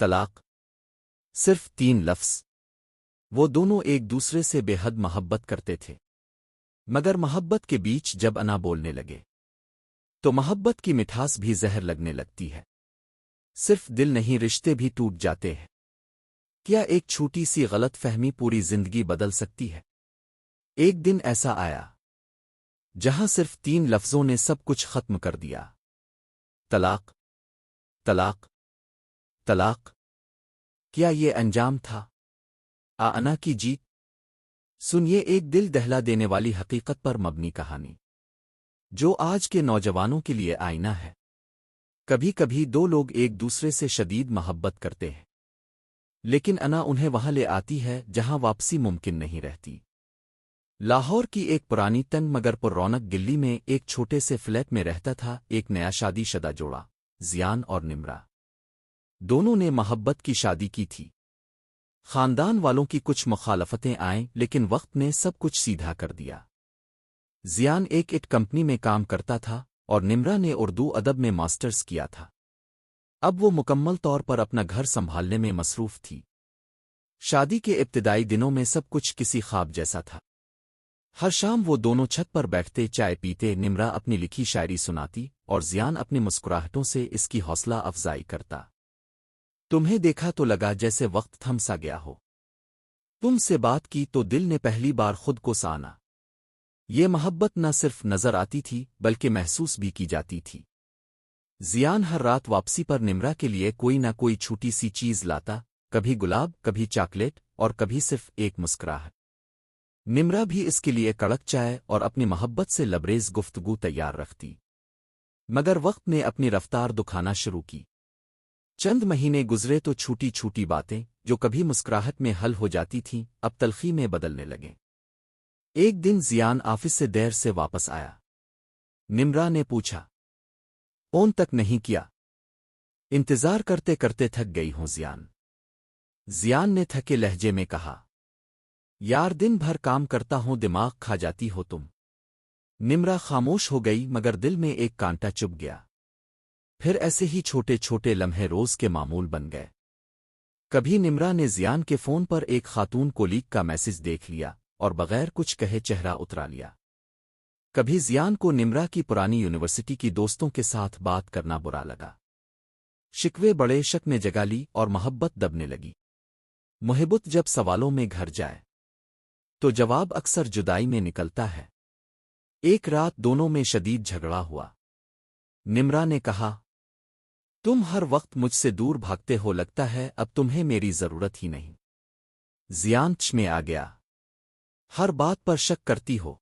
طلاق صرف 3 لفظ۔ وہ دونوں ایک دوسرے سے بے حد محبت کرتے تھے، مگر محبت کے بیچ جب انا بولنے لگے تو محبت کی مٹھاس بھی زہر لگنے لگتی ہے۔ صرف دل نہیں، رشتے بھی ٹوٹ جاتے ہیں۔ کیا ایک چھوٹی سی غلط فہمی پوری زندگی بدل سکتی ہے؟ ایک دن ایسا آیا جہاں صرف 3 لفظوں نے سب کچھ ختم کر دیا۔ طلاق، طلاق، طلاق۔ کیا یہ انجام تھا انا کی جیت؟ سنیے ایک دل دہلا دینے والی حقیقت پر مبنی کہانی جو آج کے نوجوانوں کے لیے آئینہ ہے۔ کبھی کبھی 2 لوگ ایک دوسرے سے شدید محبت کرتے ہیں، لیکن انا انہیں وہاں لے آتی ہے جہاں واپسی ممکن نہیں رہتی۔ لاہور کی ایک پرانی تنگ مگر پر رونق گلی میں ایک چھوٹے سے فلیٹ میں رہتا تھا ایک نیا شادی شدہ جوڑا، زیان اور نمرا۔ دونوں نے محبت کی شادی کی تھی۔ خاندان والوں کی کچھ مخالفتیں آئیں لیکن وقت نے سب کچھ سیدھا کر دیا۔ زیان ایک کمپنی میں کام کرتا تھا اور نمرا نے اردو ادب میں ماسٹرز کیا تھا۔ اب وہ مکمل طور پر اپنا گھر سنبھالنے میں مصروف تھی۔ شادی کے ابتدائی دنوں میں سب کچھ کسی خواب جیسا تھا۔ ہر شام وہ دونوں چھت پر بیٹھتے، چائے پیتے، نمرا اپنی لکھی شاعری سناتی اور زیان اپنی مسکراہٹوں سے اس کی حوصلہ افزائی کرتا۔ تمہیں دیکھا تو لگا جیسے وقت تھم سا گیا ہو۔ تم سے بات کی تو دل نے پہلی بار خود کو سانا۔ یہ محبت نہ صرف نظر آتی تھی بلکہ محسوس بھی کی جاتی تھی۔ زیان ہر رات واپسی پر نمرا کے لیے کوئی نہ کوئی چھوٹی سی چیز لاتا، کبھی گلاب، کبھی چاکلیٹ اور کبھی صرف ایک مسکراہٹ۔ نمرا بھی اس کے لیے کڑک چائے اور اپنی محبت سے لبریز گفتگو تیار رکھتی۔ مگر وقت نے اپنی رفتار دکھانا شروع کی۔ چند مہینے گزرے تو چھوٹی چھوٹی باتیں جو کبھی مسکراہٹ میں حل ہو جاتی تھیں اب تلخی میں بدلنے لگیں۔ ایک دن زیان آفس سے دیر سے واپس آیا۔ نمرا نے پوچھا، فون تک نہیں کیا؟ انتظار کرتے کرتے تھک گئی ہوں زیان۔ زیان نے تھکے لہجے میں کہا، یار دن بھر کام کرتا ہوں، دماغ کھا جاتی ہو تم۔ نمرا خاموش ہو گئی مگر دل میں ایک کانٹا چبھ گیا۔ پھر ایسے ہی چھوٹے چھوٹے لمحے روز کے معمول بن گئے۔ کبھی نمرا نے زیان کے فون پر ایک خاتون کولیگ کا میسج دیکھ لیا اور بغیر کچھ کہے چہرہ اترا لیا۔ کبھی زیان کو نمرا کی پرانی یونیورسٹی کی دوستوں کے ساتھ بات کرنا برا لگا۔ شکوے بڑے، شک نے جگہ لی اور محبت دبنے لگی۔ محبت جب سوالوں میں گھر جائے تو جواب اکثر جدائی میں نکلتا ہے۔ ایک رات دونوں میں شدید جھگڑا ہوا۔ نمرا نے کہا، تم ہر وقت مجھ سے دور بھاگتے ہو، لگتا ہے اب تمہیں میری ضرورت ہی نہیں۔ زیان چ میں آ گیا، ہر بات پر شک کرتی ہو،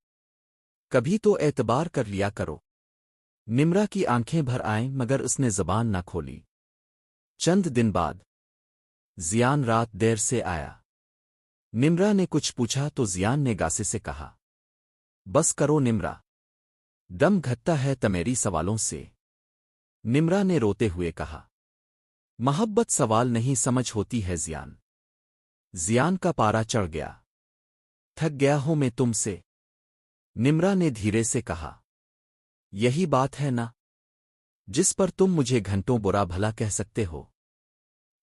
کبھی تو اعتبار کر لیا کرو۔ نمرا کی آنکھیں بھر آئیں مگر اس نے زبان نہ کھولی۔ چند دن بعد زیان رات دیر سے آیا۔ نمرا نے کچھ پوچھا تو زیان نے گاسے سے کہا، بس کرو نمرا، دم گھٹتا ہے تمیری سوالوں سے۔ نمرا نے روتے ہوئے کہا، محبت سوال نہیں سمجھ ہوتی ہے زیان۔ زیان کا پارا چڑھ گیا، تھک گیا ہوں میں تم سے۔ نمرا نے دھیرے سے کہا، یہی بات ہے نا جس پر تم مجھے گھنٹوں برا بھلا کہہ سکتے ہو۔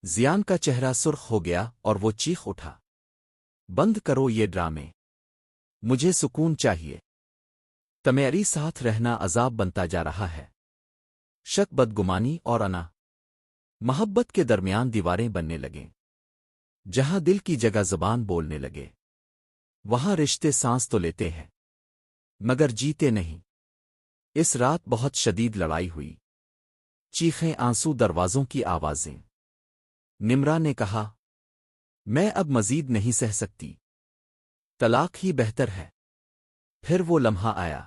زیان کا چہرہ سرخ ہو گیا اور وہ چیخ اٹھا، بند کرو یہ ڈرامے، مجھے سکون چاہیے۔ تمیری ساتھ رہنا عذاب بنتا جا رہا ہے۔ شک، بدگمانی اور انا محبت کے درمیان دیواریں بننے لگیں۔ جہاں دل کی جگہ زبان بولنے لگے وہاں رشتے سانس تو لیتے ہیں مگر جیتے نہیں۔ اس رات بہت شدید لڑائی ہوئی، چیخیں، آنسو، دروازوں کی آوازیں۔ نمرا نے کہا، میں اب مزید نہیں سہ سکتی، طلاق ہی بہتر ہے۔ پھر وہ لمحہ آیا،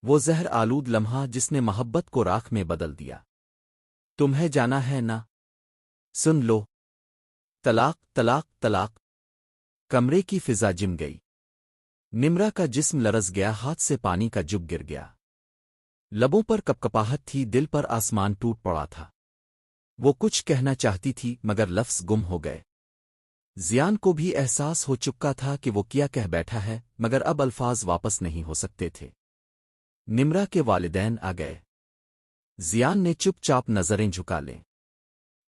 وہ زہر آلود لمحہ جس نے محبت کو راکھ میں بدل دیا۔ تمہیں جانا ہے نا؟ سن لو، طلاق، طلاق، طلاق۔ کمرے کی فضا جم گئی۔ نمرا کا جسم لرز گیا، ہاتھ سے پانی کا جگ گر گیا۔ لبوں پر کپکپاہٹ تھی، دل پر آسمان ٹوٹ پڑا تھا۔ وہ کچھ کہنا چاہتی تھی مگر لفظ گم ہو گئے۔ زیان کو بھی احساس ہو چکا تھا کہ وہ کیا کہہ بیٹھا ہے مگر اب الفاظ واپس نہیں ہو سکتے تھے۔ نمرا کے والدین آ گئے۔ زیان نے چپ چاپ نظریں جھکا لیں۔